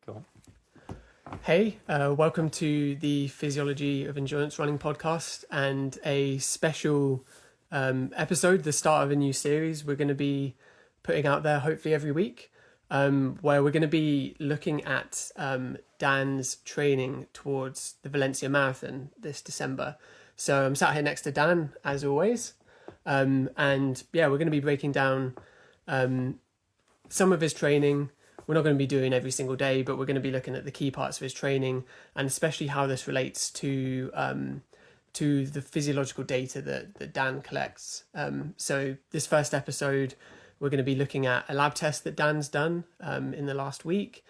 Cool. Hey, welcome to the Physiology of Endurance Running podcast and a special episode, the start of a new series we're going to be putting out there hopefully every week, where we're going to be looking at Dan's training towards the Valencia Marathon this December. So I'm sat here next to Dan, as always, and yeah, we're going to be breaking down some of his training. We're not going to be doing every single day, but we're going to be looking at the key parts of his training and especially how this relates to the physiological data that Dan collects. So this first episode, we're going to be looking at a lab test that Dan's done in the last week,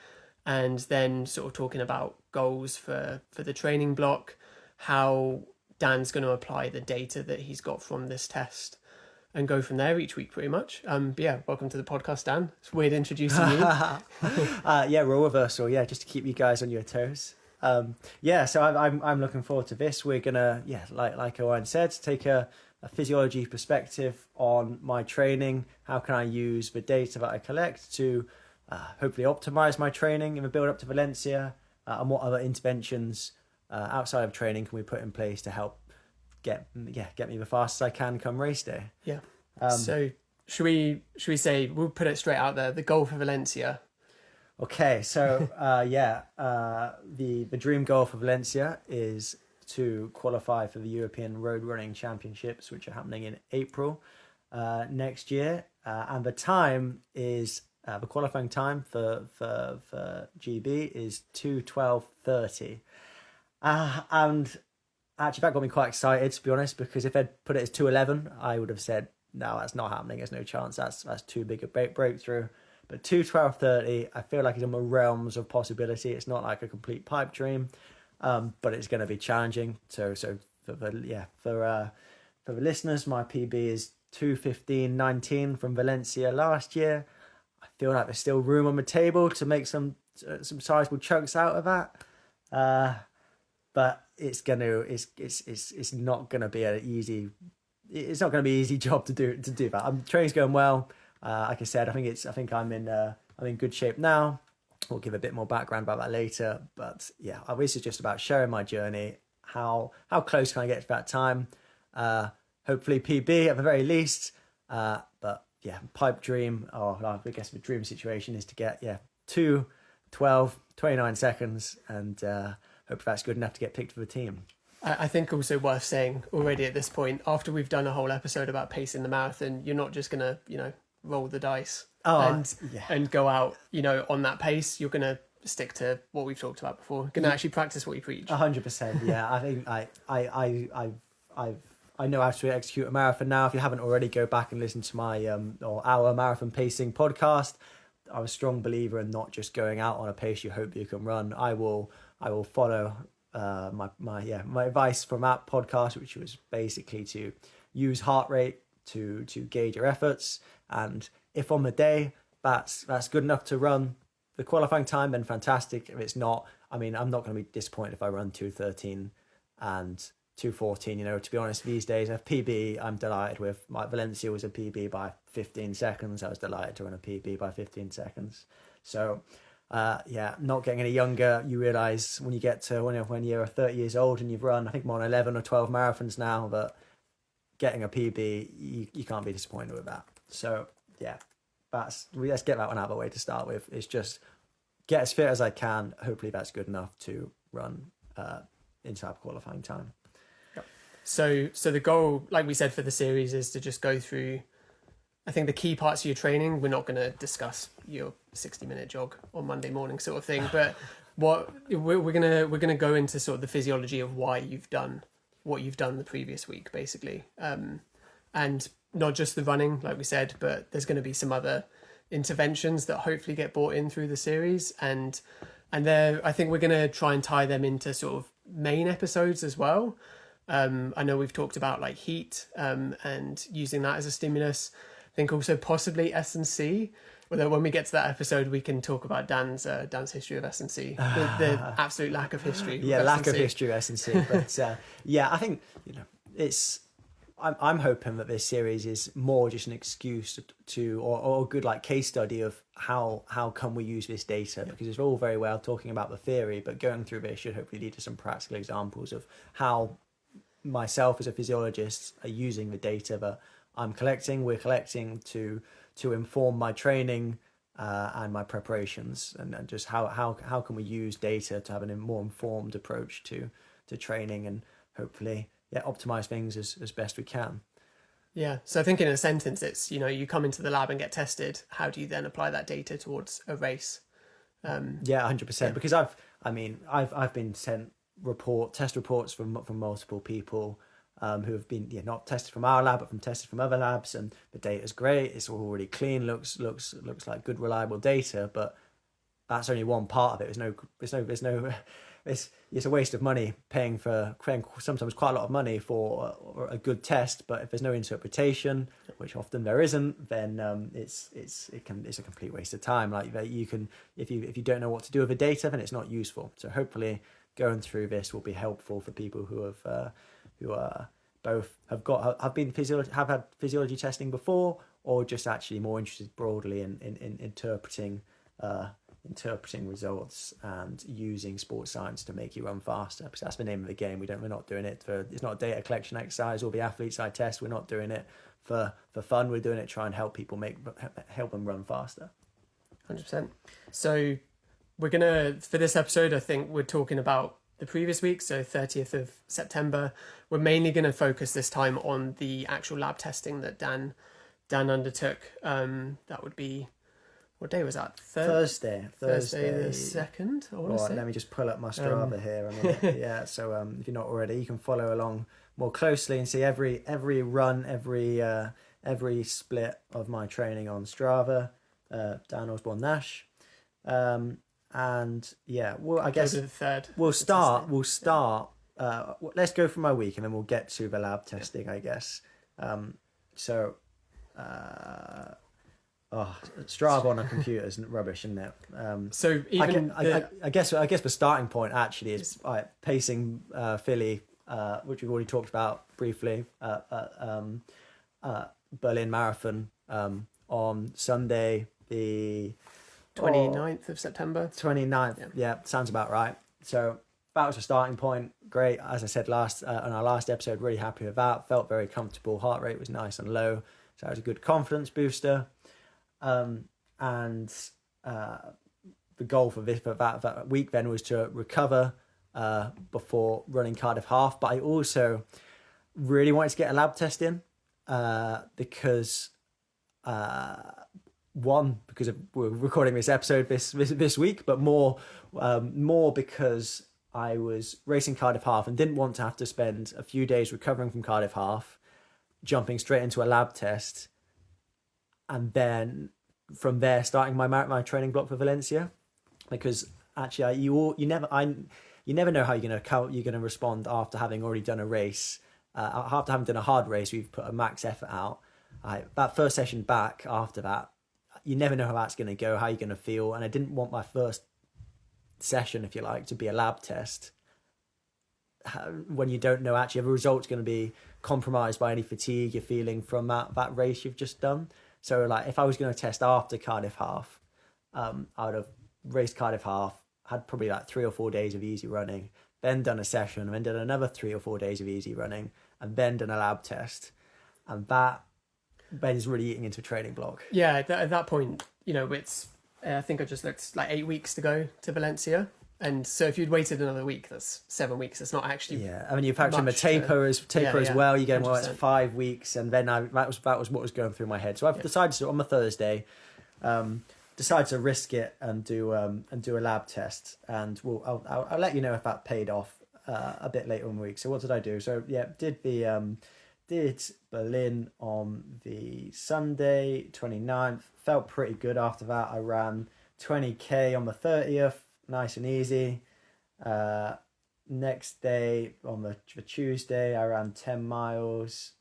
and then sort of talking about goals for the training block, how Dan's going to apply the data that he's got from this test, and go from there each week pretty much. But yeah, welcome to the podcast, Dan. It's weird introducing you. Yeah, role reversal. Yeah, just to keep you guys on your toes. So I'm looking forward to this. We're gonna, like Owen said, take a physiology perspective on my training. How can I use the data that I collect to hopefully optimize my training in the build up to Valencia, and what other interventions outside of training can we put in place to help get me the fastest I can come race day. Yeah. So should we say, we'll put it straight out there, the goal for Valencia? Okay, so the dream goal for Valencia is to qualify for the European Road Running Championships, which are happening in April next year, and the time is the qualifying time for GB is 2:12:30, and actually that got me quite excited, to be honest, because if they'd put it as 2:11, I would have said no, that's not happening. There's no chance. That's too big a breakthrough. But 2:12:30, I feel like it's in the realms of possibility. It's not like a complete pipe dream, but it's going to be challenging. So for the listeners, my PB is 2:15:19 from Valencia last year. I feel like there's still room on the table to make some sizable chunks out of that, but it's not going to be an easy. It's not going to be an easy job to do that. Training's going well. Like I said, I think I'm in good shape now. We'll give a bit more background about that later. But yeah, this is just about sharing my journey. How close can I get to that time? Hopefully PB at the very least. But yeah, pipe dream, or I guess the dream situation is to get 2:12:29 seconds, and hope that's good enough to get picked for the team. I think also worth saying already at this point, after we've done a whole episode about pacing the marathon, you're not just going to, roll the dice and go out, on that pace. You're going to stick to what we've talked about before. You're going to actually practice what you preach. 100%. Yeah, I think I know how to execute a marathon now. If you haven't already, go back and listen to my our marathon pacing podcast. I'm a strong believer in not just going out on a pace you hope you can run. I will follow my advice from that podcast, which was basically to use heart rate to gauge your efforts, and if on the day that's good enough to run the qualifying time, then fantastic. If it's not, I'm not going to be disappointed if I run 2:13 and 2:14. To be honest, these days a PB I'm delighted with. My Valencia was a PB by 15 seconds. I was delighted to run a PB by 15 seconds. So not getting any younger. You realise when you get to when you're 30 years old and you've run, I think I'm on 11 or 12 marathons now, but getting a PB, you can't be disappointed with that. So yeah, let's get that one out of the way to start with. It's just get as fit as I can. Hopefully that's good enough to run inside qualifying time. Yep. So the goal, like we said for the series, is to just go through, I think, the key parts of your training. We're not going to discuss your 60-minute jog on Monday morning sort of thing, but we're gonna go into sort of the physiology of why you've done what you've done the previous week, basically, and not just the running, like we said, but there's going to be some other interventions that hopefully get brought in through the series, and there, I think we're going to try and tie them into sort of main episodes as well. I know we've talked about like heat and using that as a stimulus. I think also possibly S&C. Although when we get to that episode, we can talk about Dan's history of S&C, the absolute lack of history. Lack of history of S&C. But I think it's I'm hoping that this series is more just an excuse to or a good like case study of how can we use this data, because it's all very well talking about the theory, but going through this should hopefully lead to some practical examples of how myself as a physiologist are using the data that we're collecting to inform my training and my preparations, and just how can we use data to have a more informed approach to training, and hopefully optimize things as best we can. Yeah. So I think in a sentence, it's, you come into the lab and get tested. How do you then apply that data towards a race? 100%. Because I've been sent test reports from multiple people who have been not tested from our lab but tested from other labs, and the data's great. It's all really clean. Looks like good, reliable data, but that's only one part of it. It's a waste of money paying sometimes quite a lot of money for a good test, but if there's no interpretation, which often there isn't, then it's a complete waste of time. Like you can, if you don't know what to do with the data, then it's not useful. So hopefully going through this will be helpful for people who have had physiology testing before, or just actually more interested broadly in interpreting results and using sports science to make you run faster, because that's the name of the game. We're not doing it it's not a data collection exercise. All the athletes I test, we're not doing it for fun. We're doing it to try and help people help them run faster. 100%. So we're gonna, for this episode, I think we're talking about the previous week, so 30th of September. We're mainly going to focus this time on the actual lab testing that Dan undertook. That would be, what day was that? Thursday the 2nd. I want to say. Let me just pull up my Strava here. Yeah. So if you're not already, you can follow along more closely and see every run, every split of my training on Strava. Dan Osborne Nash. And yeah, well, I guess we'll start. Let's go for my week, and then we'll get to the lab testing, I guess. Strava on a computer is rubbish, isn't it? So even I guess the starting point actually is pacing Philly, which we've already talked about briefly. Berlin Marathon on Sunday, the 29th of September. 29th, yeah, sounds about right. So that was a starting point. Great, as I said on our last episode, really happy with that. Felt very comfortable. Heart rate was nice and low, so that was a good confidence booster. And the goal for that week then was to recover before running Cardiff Half. But I also really wanted to get a lab test in because we're recording this episode this week, but more because I was racing Cardiff Half and didn't want to have to spend a few days recovering from Cardiff Half, jumping straight into a lab test, and then from there starting my training block for Valencia, because actually you never know how you're gonna respond after having already done a race, after having done a hard race. We've put a max effort out. That first session back after that, you never know how that's going to go, how you're going to feel, and I didn't want my first session, if you like, to be a lab test when you don't know actually if the result's going to be compromised by any fatigue you're feeling from that race you've just done. So like if I was going to test after Cardiff Half, I would have raced Cardiff Half, had probably like 3 or 4 days of easy running, then done a session, and then done another 3 or 4 days of easy running, and then done a lab test. And that Ben is really eating into a training block. Yeah, at that point, it's I think I just looked like 8 weeks to go to Valencia, and so if you'd waited another week, that's 7 weeks. It's not actually. Yeah, I mean you factor in the taper as well. You go, well, it's 5 weeks, and then that was what was going through my head. So I've decided to, on the Thursday, decide to risk it and do a lab test, and I'll let you know if that paid off a bit later in the week. So what did I do? So yeah, did Berlin on the Sunday 29th. Felt pretty good after that. I ran 20k on the 30th, nice and easy. Next day on the Tuesday, I ran 10 miles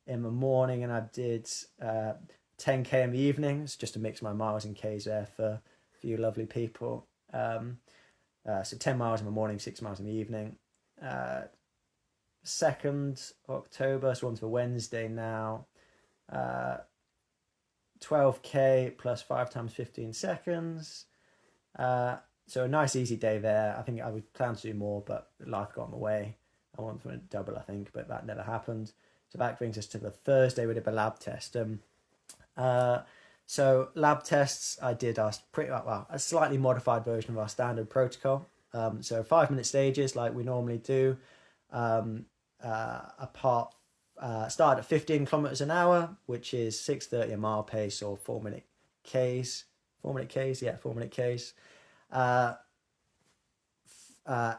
in the morning, and I did 10k in the evenings, just to mix my miles and k's there for a few lovely people. So 10 miles in the morning, 6 miles in the evening. 2nd October, so one's for Wednesday now. 12k plus 5 times 15 seconds. So a nice easy day there. I think I would plan to do more, but life got in the way. I wanted to double, I think, but that never happened. So that brings us to the Thursday. We did a lab test. So lab tests, I did a slightly modified version of our standard protocol. So 5-minute stages like we normally do. Started at 15 kilometers an hour, which is 6:30 a mile pace, or 4-minute Ks. 4-minute Ks, yeah, 4-minute Ks.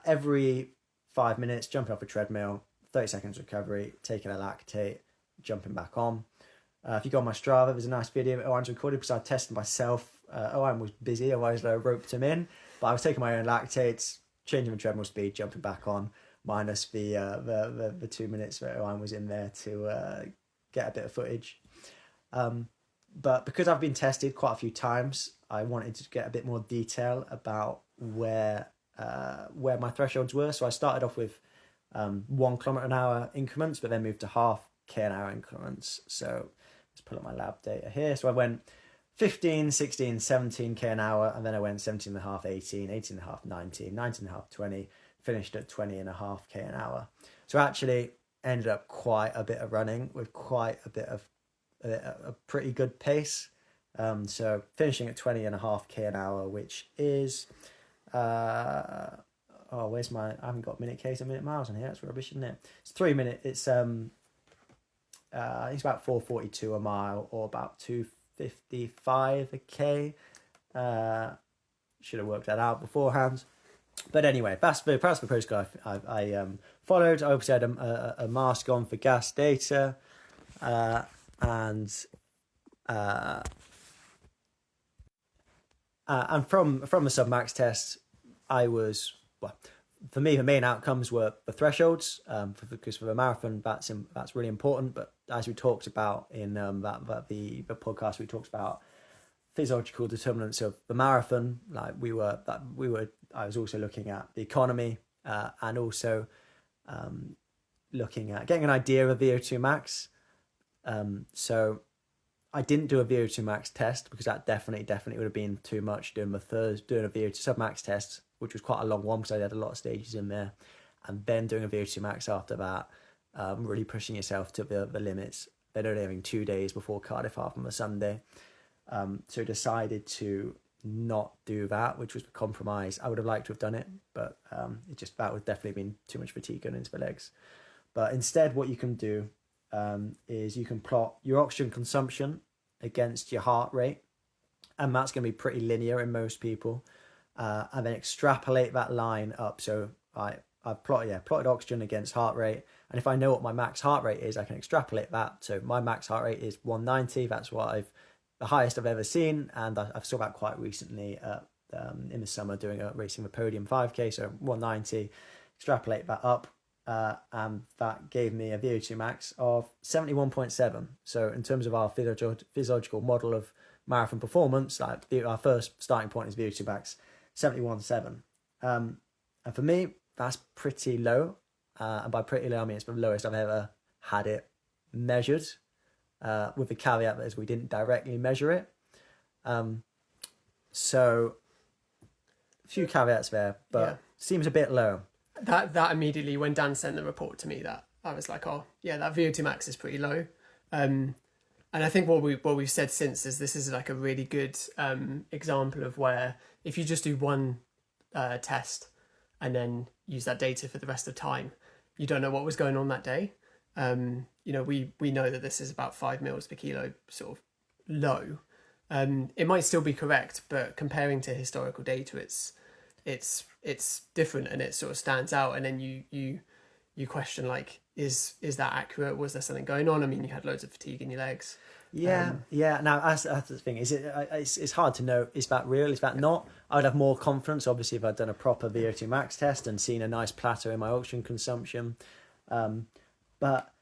Every 5 minutes, jumping off a treadmill, 30 seconds recovery, taking a lactate, jumping back on. If you go on my Strava, there's a nice video that Owen's recorded because I tested myself. Owen was busy, otherwise I roped him in. But I was taking my own lactates, changing the treadmill speed, jumping back on, minus the 2 minutes that Owen was in there to get a bit of footage. But because I've been tested quite a few times, I wanted to get a bit more detail about where my thresholds were. So I started off with 1 kilometer an hour increments, but then moved to half k an hour increments. So let's pull up my lab data here. So I went 15, 16, 17k an hour, and then I went 17 and a half, 18, 18 and a half, 19, 19 and a half, 20, finished at 20 and a half k an hour. So actually ended up quite a bit of running with quite a bit of a pretty good pace. So finishing at 20 and a half k an hour, which is where's my, I haven't got minute k's and minute miles on here. That's rubbish, isn't it? It's 3 minutes. It's about 4:42 a mile, or about 2:55 a k. Should have worked that out beforehand. But anyway, that's the protocol I followed. I obviously had a mask on for gas data, and from the submax test, for me, the main outcomes were the thresholds, because for the marathon, that's really important. But as we talked about in the podcast, we talked about physiological determinants of the marathon. I was also looking at the economy, and also looking at getting an idea of VO2 max. So I didn't do a VO2 max test because that definitely would have been too much doing a VO2 submax test, which was quite a long one because I had a lot of stages in there, and then doing a VO2 max after that, really pushing yourself to the limits. Then only having 2 days before Cardiff Half on the Sunday. So decided to not do that, which was a compromise. I would have liked to have done it, but that would definitely been too much fatigue going into the legs. But instead, what you can do is you can plot your oxygen consumption against your heart rate, and that's going to be pretty linear in most people, and then extrapolate that line up. So I've plotted oxygen against heart rate, and if I know what my max heart rate is, I can extrapolate that. So my max heart rate is 190. That's what the highest I've ever seen, and I saw that quite recently in the summer racing the podium 5k. So 190, extrapolate that up, and that gave me a VO2 max of 71.7. So in terms of our physiological model of marathon performance, our first starting point is VO2 max 71.7. And for me, that's pretty low. And by pretty low, I mean it's the lowest I've ever had it measured, with the caveat that is we didn't directly measure it. So a few caveats there, but seems a bit low. That immediately, when Dan sent the report to me, that I was like, oh yeah, that VO2 max is pretty low. And I think what we've said since is this is like a really good example of where if you just do one test and then use that data for the rest of the time, you don't know what was going on that day. We know that this is about 5 mils per kilo, sort of low. It might still be correct, but comparing to historical data, it's different, and it sort of stands out. And then you question, like, is that accurate? Was there something going on? I mean, you had loads of fatigue in your legs. Yeah. Now, that's the thing. It's hard to know. Is that real? Is that not? I would have more confidence, obviously, if I'd done a proper VO2 max test and seen a nice plateau in my oxygen consumption. But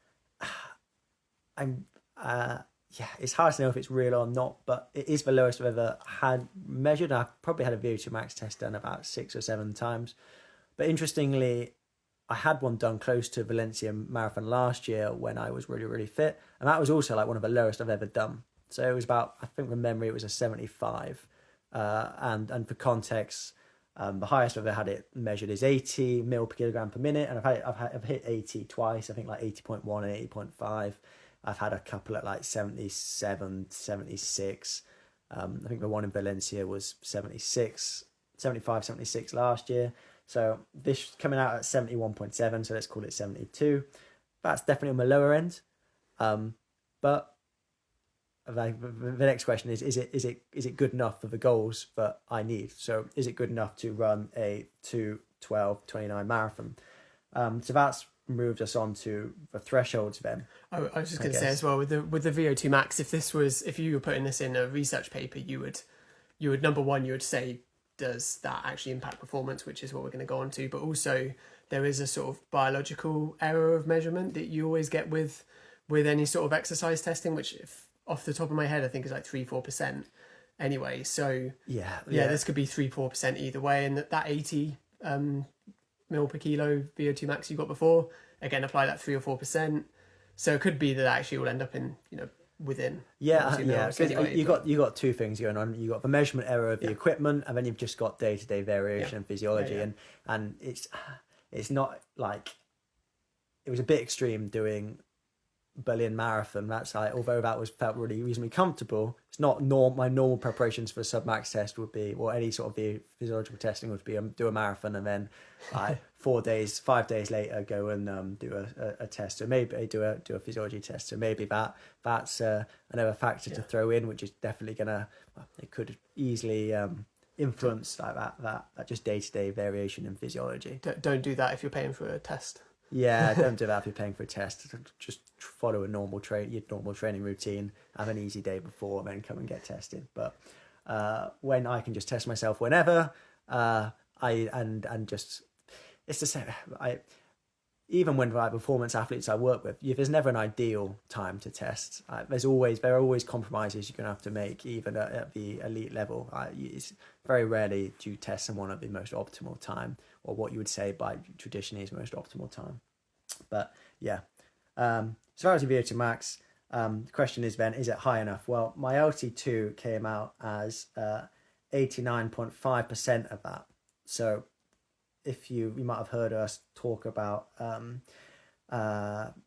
it's hard to know if it's real or not. But it is the lowest I've ever had measured. I've probably had a VO2 max test done about 6 or 7 times. But interestingly, I had one done close to Valencia marathon last year when I was really, really fit. And that was also like one of the lowest I've ever done. So it was about, I think from memory, it was a 75. And for context, the highest I've ever had it measured is 80 mil per kilogram per minute. And I've hit 80 twice, I think like 80.1 and 80.5. I've had a couple at like 77, 76. I think the one in Valencia was 76, 75, 76 last year. So this coming out at 71.7, so let's call it 72. That's definitely on the lower end. But the next question is it good enough for the goals that I need? So is it good enough to run a 2:12:29 marathon? So that's moved us on to the thresholds then. I was just going to say as well with the VO2 max, if you were putting this in a research paper, you would number one, you would say, does that actually impact performance, which is what we're going to go on to, but also there is a sort of biological error of measurement that you always get with any sort of exercise testing, which off the top of my head I think is like 3-4% anyway. So yeah, this could be 3-4% either way, and that 80 mil per kilo VO2 max you got before, again apply that 3 or 4%. So it could be that actually will end up in within anyway, you got two things going on. You got the measurement error of the equipment, and then you've just got day-to-day variation and physiology. And it's not like, it was a bit extreme doing Berlin Marathon. That's like, although that felt really reasonably comfortable, it's not my normal preparations for a submax test would be, or any sort of the physiological testing would be, do a marathon and then like 5 days later go and do a test. So maybe do a physiology test. So maybe that's another factor to throw in, which is definitely it could easily influence like that just day-to-day variation in physiology. Don't do that if you're paying for a test. Yeah, don't do that if you're paying for a test. Just follow your normal training routine. Have an easy day before, and then come and get tested. But when I can just test myself whenever, it's the same. Even when like performance athletes I work with, there's never an ideal time to test. There are always compromises you're gonna have to make, even at the elite level. It's very rarely do you test someone at the most optimal time, or what you would say by traditionally is most optimal time. But yeah, so far as the VO2 max, the question is then, is it high enough? Well, my LT2 came out as 89.5% of that. So if you might have heard us talk about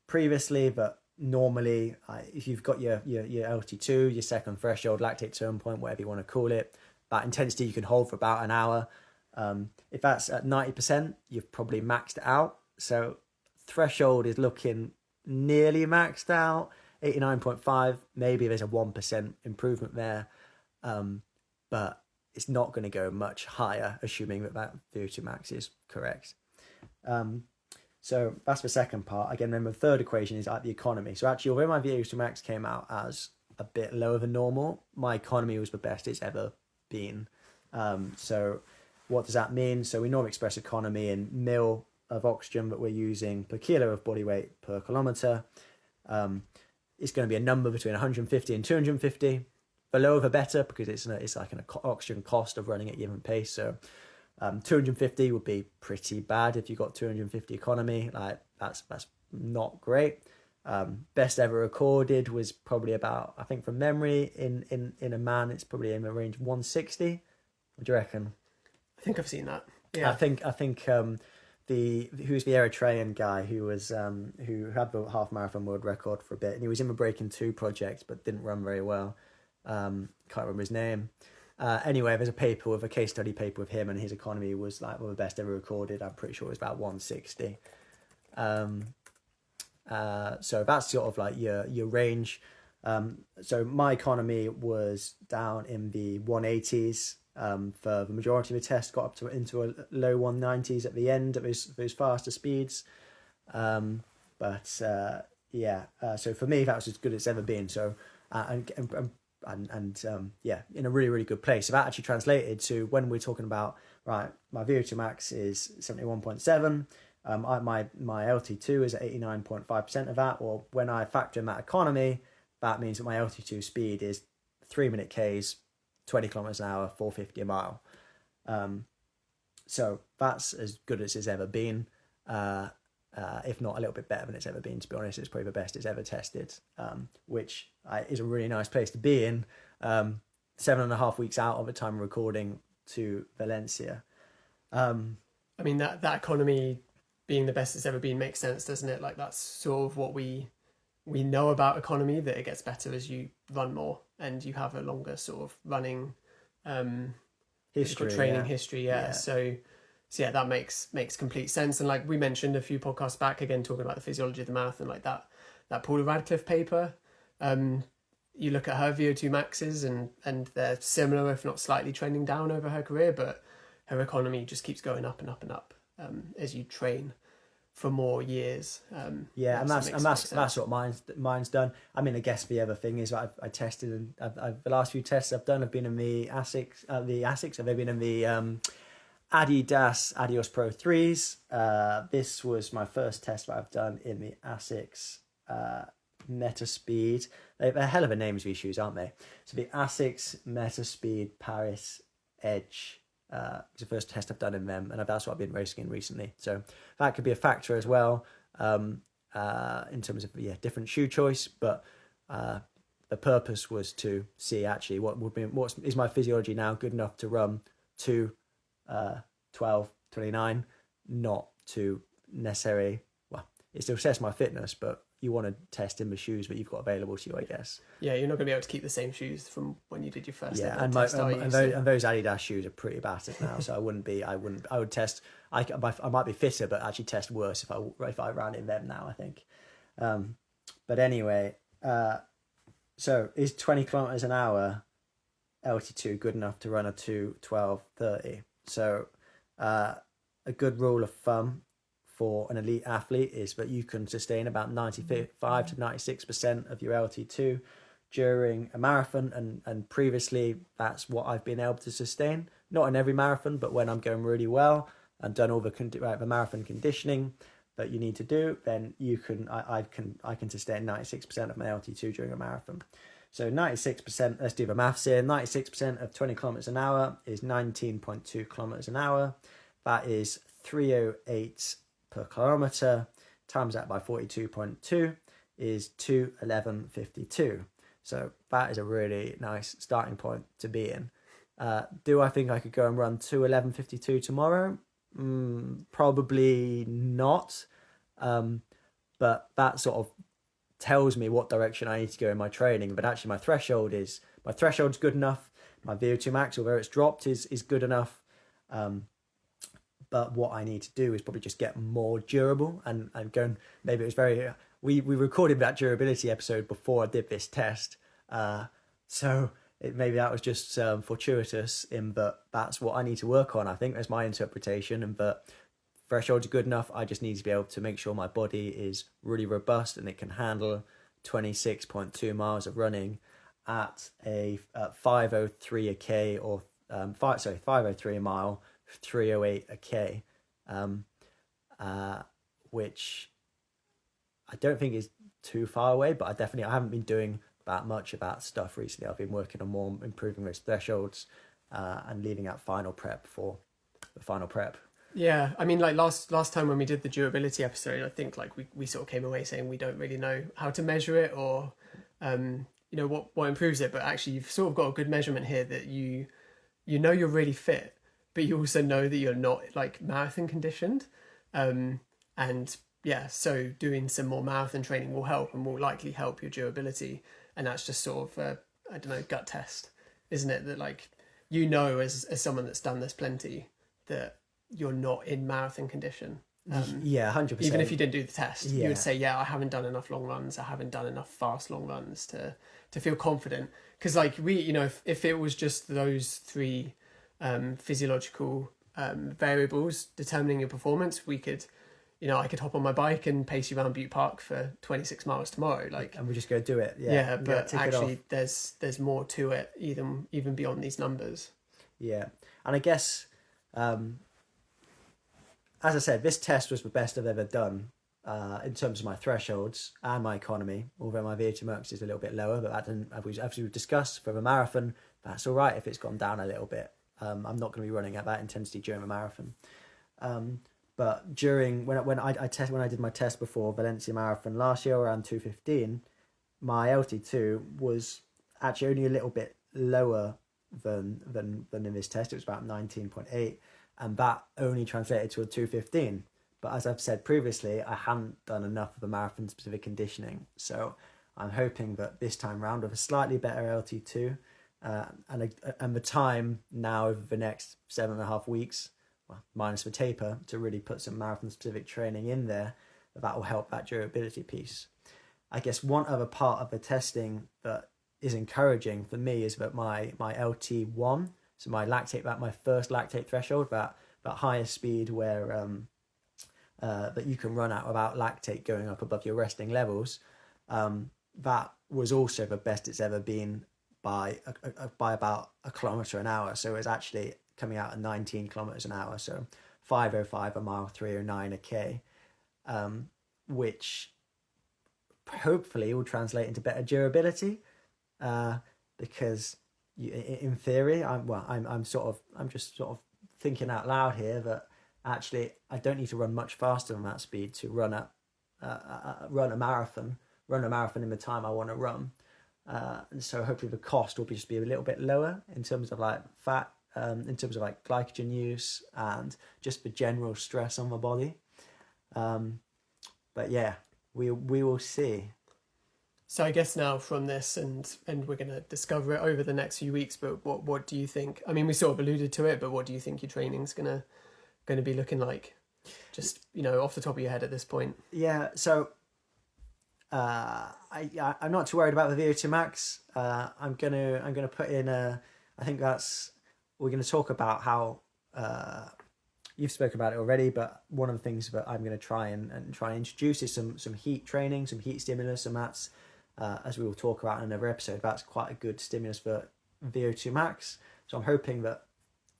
previously, but normally if you've got your LT2, your second threshold, lactate turn point, whatever you want to call it, that intensity you can hold for about an hour. If that's at 90%, you've probably maxed it out. So threshold is looking nearly maxed out, 89.5. Maybe there's a 1% improvement there, but it's not going to go much higher, assuming that VO2 max is correct. So that's the second part. Again, remember the third equation is at the economy. So actually, although my VO2 max came out as a bit lower than normal, my economy was the best it's ever been. So what does that mean? So we normally express economy in mil of oxygen that we're using per kilo of body weight per kilometer. It's going to be a number between 150 and 250. The lower the better, because it's like an oxygen cost of running at a given pace. So 250 would be pretty bad if you got 250 economy. Like that's not great. Best ever recorded was probably about, I think from memory, in a man, it's probably in the range of 160. What do you reckon? I think I've seen that. Yeah. I think who's the Eritrean guy who had the half marathon world record for a bit, and he was in the Breaking 2 project but didn't run very well. Can't remember his name. Anyway, there's a case study paper with him, and his economy was like one of the best ever recorded. I'm pretty sure it was about 160. So that's sort of like your range. So my economy was down in the 180s. For the majority of the test, got up into a low 190s at the end of those faster speeds. So for me that was as good as it's ever been. So in a really, really good place. So that actually translated to when we're talking about, right, my VO2 max is 71.7. My LT2 is at 89.5% of that, or when I factor in that economy, that means that my LT2 speed is 3-minute Ks, 20 kilometers an hour, 450 a mile. So that's as good as it's ever been. if not a little bit better than it's ever been. To be honest, it's probably the best it's ever tested, which is a really nice place to be in. 7.5 weeks out of the time of recording to Valencia. I mean, that economy being the best it's ever been makes sense, doesn't it? Like, that's sort of what we know about economy, that it gets better as you run more and you have a longer sort of running training history. So yeah, that makes complete sense. And like we mentioned a few podcasts back, again talking about the physiology of the marathon, like that Paula Radcliffe paper, you look at her VO2 maxes and they're similar, if not slightly trending down over her career, but her economy just keeps going up and up and up as you train for more years. And that's what mine's done. I mean, I guess the other thing is I tested, and I've the last few tests I've done have been in the Asics. They've been in the Adidas Adios Pro 3s. This was my first test that I've done in the Asics Metaspeed. They're a hell of a names, these shoes, aren't they? So the Asics Metaspeed Paris Edge. It's the first test I've done in them, and that's what I've been racing in recently. So that could be a factor as well, in terms of different shoe choice. But the purpose was to see actually what is my physiology now good enough to run to 12:29, not to necessarily. Well, it still says my fitness, but you want to test in the shoes that you've got available to you, I guess. Yeah, you're not going to be able to keep the same shoes from when you did your first. Yeah, and those Adidas shoes are pretty battered now, so I would test. I might be fitter, but actually test worse if I ran in them now, I think. But anyway, so is 20 kilometers an hour LT2 good enough to run a 2:12:30? So a good rule of thumb for an elite athlete is that you can sustain about 95 to 96% of your LT2 during a marathon, and previously that's what I've been able to sustain. Not in every marathon, but when I'm going really well and done all the marathon conditioning that you need to do, then I can sustain 96% of my LT2 during a marathon. So 96%, let's do the maths here. 96% of 20 kilometers an hour is 19.2 kilometers an hour. That is 308 per kilometer. Times that by 42.2 is 2:11:52. So that is a really nice starting point to be in. Do I think I could go and run 2:11:52 tomorrow? Probably not. But that sort of tells me what direction I need to go in my training. But actually my threshold's good enough. My VO2 max, although it's dropped, is good enough. But what I need to do is probably just get more durable and go. Maybe it was we recorded that durability episode before I did this test. So maybe that was just fortuitous in that that's what I need to work on. I think that's my interpretation, and that thresholds are good enough. I just need to be able to make sure my body is really robust and it can handle 26.2 miles of running at a 5:03 a k, or 5:03 a mile, 3:08 a k, which I don't think is too far away, but I haven't been doing that much of that stuff recently. I've been working on more improving those thresholds and leaving out final prep for the final prep. Yeah, I mean, like last time when we did the durability episode, I think like we sort of came away saying we don't really know how to measure it, or what improves it, but actually you've sort of got a good measurement here that you know you're really fit, but you also know that you're not like marathon conditioned, and yeah, so doing some more marathon training will help and will likely help your durability. And that's just sort of a gut test, isn't it? That like, as someone that's done this plenty, that you're not in marathon condition. 100%. Even if you didn't do the test, you would say, I haven't done enough long runs. I haven't done enough fast long runs to feel confident. Because like if it was just those three physiological variables determining your performance, we could, I could hop on my bike and pace you around Butte Park for 26 miles tomorrow. Like, and we're just going to do it. Yeah, but actually there's more to it, even beyond these numbers. Yeah. And I guess, as I said, this test was the best I've ever done in terms of my thresholds and my economy, although my VO2 max is a little bit lower, but that didn't, as we discussed, for the marathon, that's all right if it's gone down a little bit. I'm not going to be running at that intensity during a marathon. But during when I did my test before Valencia Marathon last year around 2:15, my LT2 was actually only a little bit lower than in this test. It was about 19.8, and that only translated to a 2:15. But as I've said previously, I hadn't done enough of the marathon specific conditioning, so I'm hoping that this time round with a slightly better LT2 and the time now over the next 7.5 weeks, well, minus the taper, to really put some marathon specific training in there, that will help that durability piece. I guess one other part of the testing that is encouraging for me is that my LT1, so my lactate, that my first lactate threshold, that highest speed where that you can run at without lactate going up above your resting levels, that was also the best it's ever been by about a kilometre an hour. So it's actually coming out at 19 kilometres an hour, so 5:05 a mile, 3:09 a k, which hopefully will translate into better durability, because in theory, I'm just sort of thinking out loud here that actually I don't need to run much faster than that speed to run a marathon in the time I want to run, and so hopefully the cost will just be a little bit lower in terms of like fat, in terms of like glycogen use and just the general stress on the body, but yeah, we will see. So I guess now from this, and we're going to discover it over the next few weeks, but what do you think? I mean, we sort of alluded to it, but what do you think your training's going to be looking like? Just, off the top of your head at this point. Yeah, so I'm not too worried about the VO2 max. I'm gonna put in I think we're gonna talk about how you've spoken about it already, but one of the things that I'm gonna try and introduce is some heat training, some heat stimulus, and that's as we will talk about in another episode, that's quite a good stimulus for VO2 max. So I'm hoping that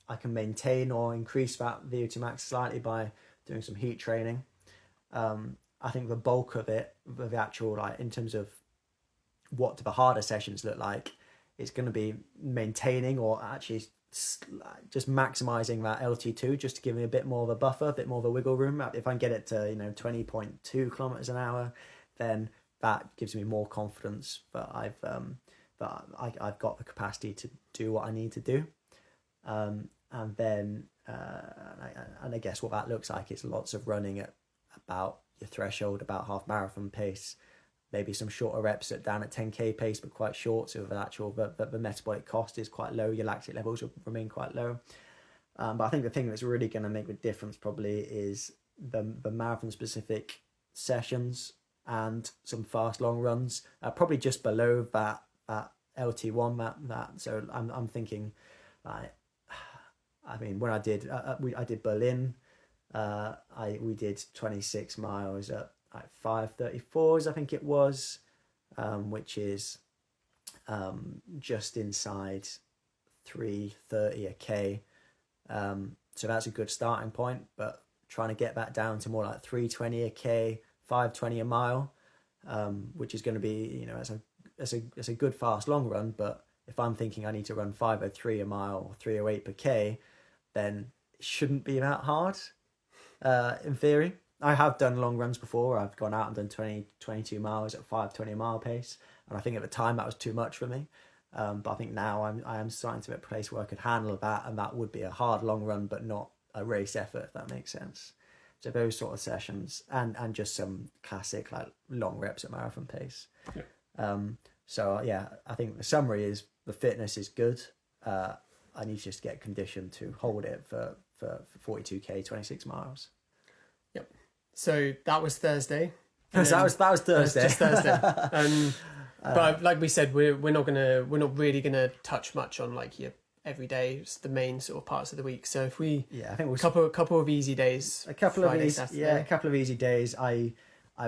I can maintain or increase that VO2 max slightly by doing some heat training. I think the bulk of it, the actual, like, in terms of what do the harder sessions look like, it's going to be maintaining or actually just maximizing that LT2, just to give me a bit more of a buffer, a bit more of a wiggle room. If I can get it to 20.2 kilometers an hour, then that gives me more confidence that I've got the capacity to do what I need to do. And then I guess what that looks like is lots of running at about your threshold, about half marathon pace, maybe some shorter reps down at 10k pace, but quite short, so the metabolic cost is quite low, your lactate levels will remain quite low. But I think the thing that's really going to make the difference probably is the marathon specific sessions and some fast long runs, probably just below that LT1, that so I'm thinking, like, I mean, when I did Berlin, we did 26 miles at 5:34s, I think it was, which is just inside 3:30 a k. So that's a good starting point, but trying to get that down to more like 3:20 a k, 5:20 a mile, which is going to be, as a good fast long run. But if I'm thinking I need to run 5:03 a mile or 3:08 per k, then it shouldn't be that hard. In theory, I have done long runs before. I've gone out and done 22 miles at 5:20 a mile pace, and I think at the time that was too much for me. But I think now I am starting to be at a place where I could handle that, and that would be a hard long run, but not a race effort, if that makes sense. So those sort of sessions, and just some classic like long reps at marathon pace. Yeah. So yeah, I think the summary is the fitness is good. I need to just get conditioned to hold it for 42k, 26 miles. Yep. So that was Thursday. So that was Thursday. Just Thursday. But like we said, we're not really gonna touch much on like your everyday, it's the main sort of parts of the week. So if we, I think couple of easy days, a couple of easy days. I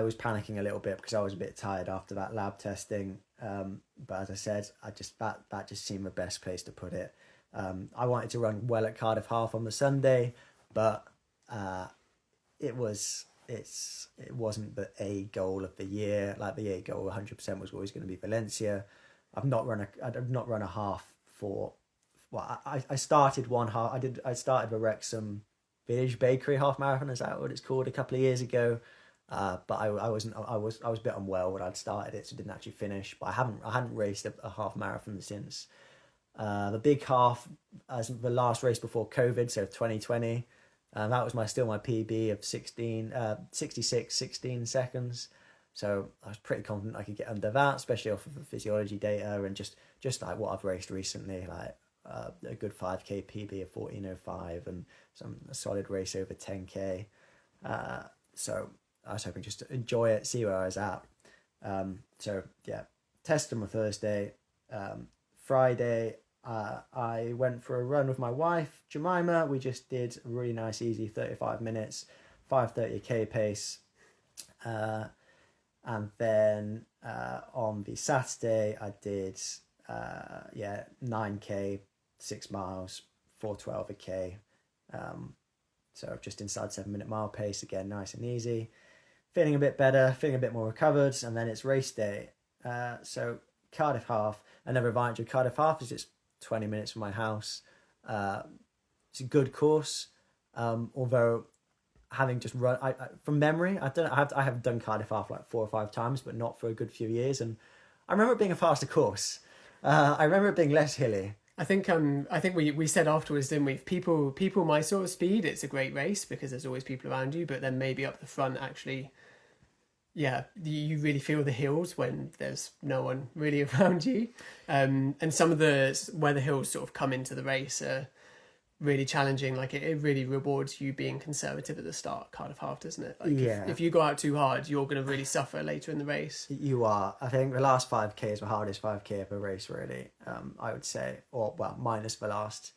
was panicking a little bit because I was a bit tired after that lab testing. But as I said, that just seemed the best place to put it. I wanted to run well at Cardiff Half on the Sunday, but it wasn't the A goal of the year. Like the A goal 100% was always going to be Valencia. I've not run a half for, well, I started one half. I started the Wrexham Village Bakery half marathon, is that what it's called, a couple of years ago. But I was a bit unwell when I'd started it, so didn't actually finish. But I hadn't raced a half marathon since the big half, as the last race before COVID, so 2020. That was still my PB of 16 seconds. So I was pretty confident I could get under that, especially off of the physiology data and just like what I've raced recently, like a good 5k PB of 14:05 and a solid race over 10k. So I was hoping just to enjoy it, see where I was at. So yeah, tested on Thursday. Friday, I went for a run with my wife, Jemima. We just did a really nice, easy 35 minutes, 5:30k pace. And then on the Saturday, I did 9k, 6 miles, 4:12 a k. So just inside 7-minute mile pace, again, nice and easy. Feeling a bit better, feeling a bit more recovered, and then it's race day. So Cardiff Half, and then remind you, Cardiff Half is just 20 minutes from my house. It's a good course, although having just run, I from memory, I have done Cardiff Half like 4 or 5 times, but not for a good few years. And I remember it being a faster course. I remember it being less hilly. I think we said afterwards, didn't we? People my sort of speed, it's a great race because there's always people around you, but then maybe up the front actually, yeah, you really feel the hills when there's no one really around you. And some of where the hills sort of come into the race are really challenging. Like it really rewards you being conservative at the start, Cardiff Half, doesn't it? Like Yeah. if you go out too hard, you're going to really suffer later in the race. You are. I think the last 5k is the hardest 5k of a race, really. I would say, or well, minus the last.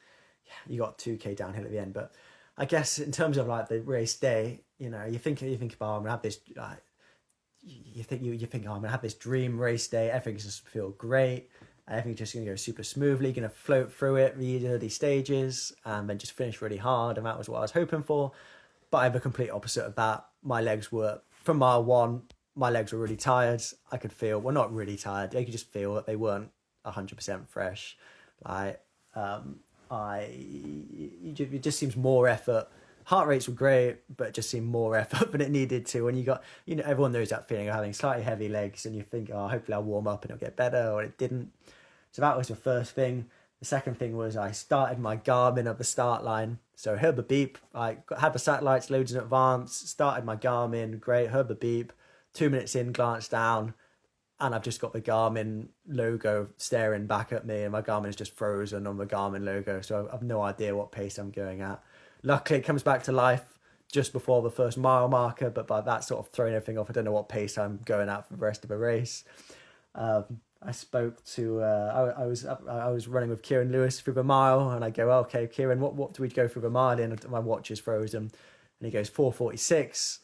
Yeah, you got 2k downhill at the end, but I guess in terms of like the race day, you think about, I'm gonna have this. You think oh, I'm gonna have this dream race day. Everything's just feel great. Everything's just gonna go super smoothly. Gonna float through it, the early stages, and then just finish really hard. And that was what I was hoping for. But I have the complete opposite of that. My legs were, from mile 1, my legs were really tired. I could feel, well, not really tired. I could just feel that they weren't 100% fresh. Like it just seems more effort. Heart rates were great, but it just seemed more effort than it needed to. When you got, everyone knows that feeling of having slightly heavy legs and you think, oh, hopefully I'll warm up and it'll get better, or it didn't. So that was the first thing. The second thing was I started my Garmin at the start line. So heard the beep. I had the satellites loads in advance, started my Garmin, great, heard the beep. 2 minutes in, glanced down, and I've just got the Garmin logo staring back at me, and my Garmin is just frozen on the Garmin logo. So I've no idea what pace I'm going at. Luckily, it comes back to life just before the first mile marker, but by that sort of throwing everything off, I don't know what pace I'm going at for the rest of the race. I spoke to I was running with Kieran Lewis through the mile, and I go, okay, Kieran, what do we go through the mile in? And my watch is frozen, and he goes 4:46,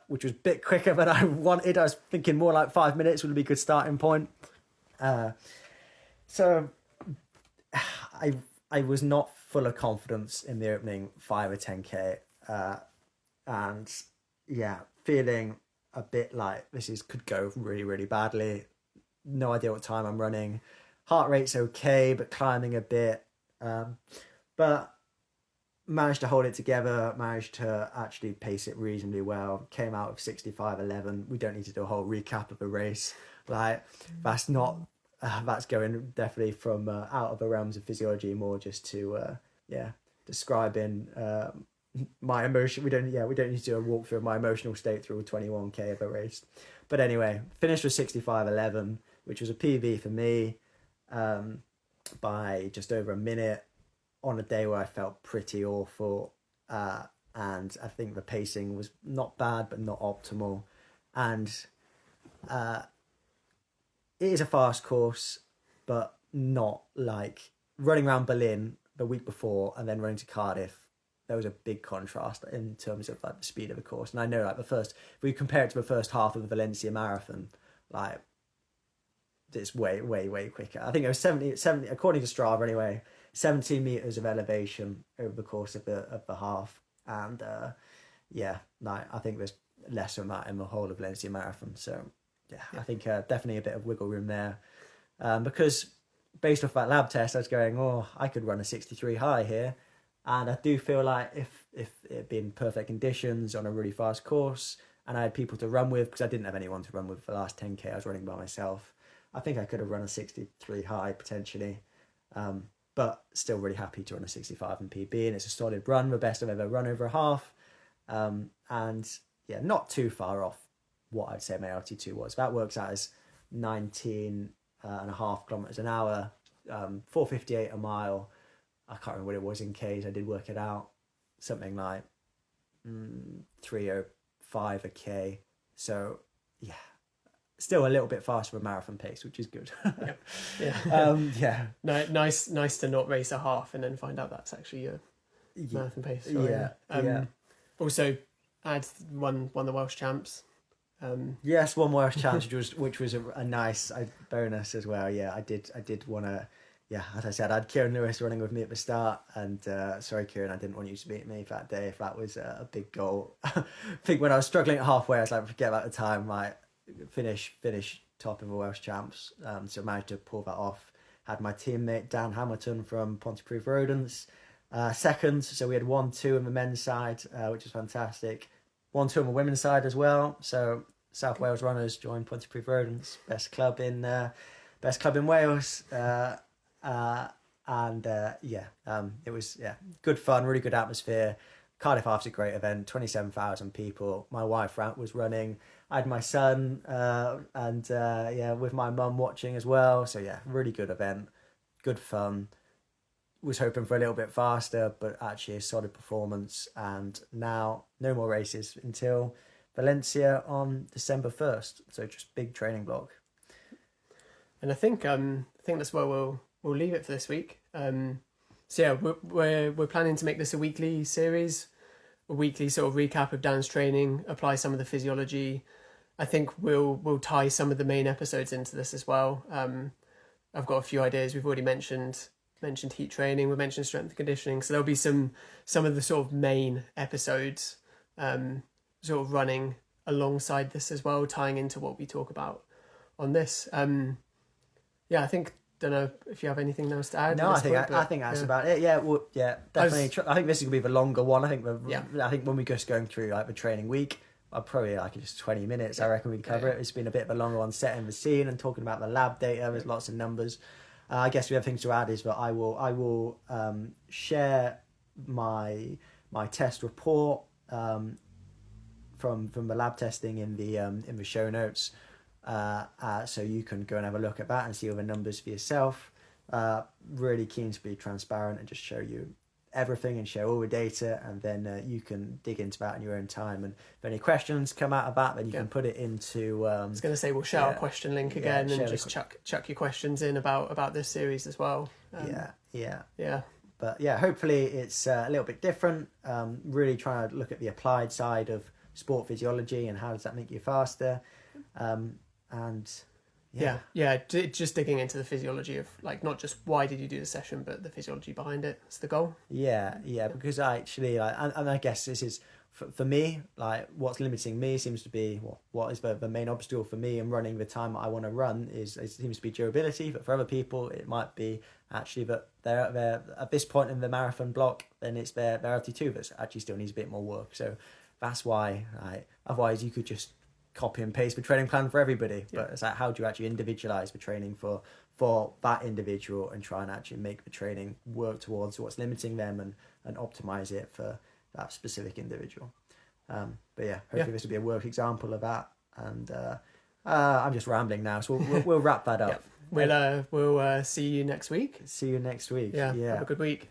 which was a bit quicker than I wanted. I was thinking more like 5 minutes would be a good starting point. So I was not full of confidence in the opening 5 or 10k, and yeah, feeling a bit like could go really, really badly. No idea what time I'm running. Heart rate's okay, but climbing a bit. But managed to hold it together, managed to actually pace it reasonably well. Came out of 65:11. We don't need to do a whole recap of the race. Like, that's not, that's going definitely from out of the realms of physiology, more just to, describing my emotion. We don't need to do a walkthrough of my emotional state through a 21k of a race. But anyway, finished with 65:11, which was a PB for me, by just over a minute on a day where I felt pretty awful. And I think the pacing was not bad, but not optimal. And it is a fast course, but not like running around Berlin the week before and then running to Cardiff. There was a big contrast in terms of like the speed of the course. And I know like if we compare it to the first half of the Valencia marathon, like it's way, way, way quicker. I think it was 70 according to Strava anyway, 17 meters of elevation over the course of the half. And I think there's less than that in the whole of Valencia marathon. So yeah. I think definitely a bit of wiggle room there. Because based off that lab test, I was going, I could run a 63 high here. And I do feel like if it had been perfect conditions on a really fast course and I had people to run with, because I didn't have anyone to run with for the last 10K, I was running by myself, I think I could have run a 63 high potentially. But still really happy to run a 65 in PB, and it's a solid run, the best I've ever run over a half. And yeah, not too far off what I'd say my LT2 was. That works out as 19 and a half kilometers an hour, 4:58 a mile. I can't remember what it was in Ks. I did work it out. Something like 3:05 a K. So yeah, still a little bit faster for a marathon pace, which is good. Yeah. Nice to not race a half and then find out that's actually your marathon pace. So, Also, I'd won the Welsh champs. Yes, one Welsh champs, which was a nice bonus as well. Yeah, I did want to. Yeah, as I said, I had Kieran Lewis running with me at the start, and sorry, Kieran, I didn't want you to beat me that day if that was a big goal. I think when I was struggling at halfway, I was like, forget about the time, like finish top of the Welsh champs. So I managed to pull that off. Had my teammate Dan Hamilton from Pontypridd Rodents second, so we had 1-2 on the men's side, which is fantastic. 1-2 on the women's side as well. So South Wales runners joined Pontypridd Rodents, best club in Wales. It was good fun, really good atmosphere. Cardiff Half's a great event, 27,000 people. My wife was running. I had my son with my mum watching as well. So yeah, really good event, good fun. Was hoping for a little bit faster, but actually a solid performance. And now no more races until Valencia on December 1st. So just big training block. And I think that's where we'll leave it for this week. We're planning to make this a weekly series, a weekly sort of recap of Dan's training, apply some of the physiology. I think we'll tie some of the main episodes into this as well. I've got a few ideas. We've already mentioned heat training. We mentioned strength and conditioning. So there'll be some of the sort of main episodes sort of running alongside this as well, tying into what we talk about on this. I think. Don't know if you have anything else to add. No, I think that's about it. Yeah, well, yeah, definitely. I think this is gonna be the longer one. I think when we just going through like the training week, I'll probably like just 20 minutes. I reckon we'd cover it. It's been a bit of a longer one, setting the scene and talking about the lab data. There's lots of numbers. I guess the other things to add is that I will share my test report from the lab testing in the show notes. So you can go and have a look at that and see all the numbers for yourself. Really keen to be transparent and just show you everything and share all the data, and then you can dig into that in your own time. And if any questions come out of that, then you can put it into. I was going to say we'll share our question link again and just chuck your questions in about this series as well. But yeah, hopefully it's a little bit different. Really trying to look at the applied side of sport physiology and how does that make you faster. Just digging into the physiology of like not just why did you do the session, but the physiology behind it. That's the goal. Because I actually and I guess this is for me, like what's limiting me seems to be what is the main obstacle for me in running the time I want to run is it seems to be durability, but for other people it might be actually that they're at this point in the marathon block, then it's their LT2 that actually still needs a bit more work. So that's why otherwise you could just copy and paste the training plan for everybody, but it's like how do you actually individualize the training for that individual and try and actually make the training work towards what's limiting them and optimize it for that specific individual. Hopefully this will be a work example of that. And I'm just rambling now, so we'll wrap that up. We'll see you next week. See you next week. Have a good week.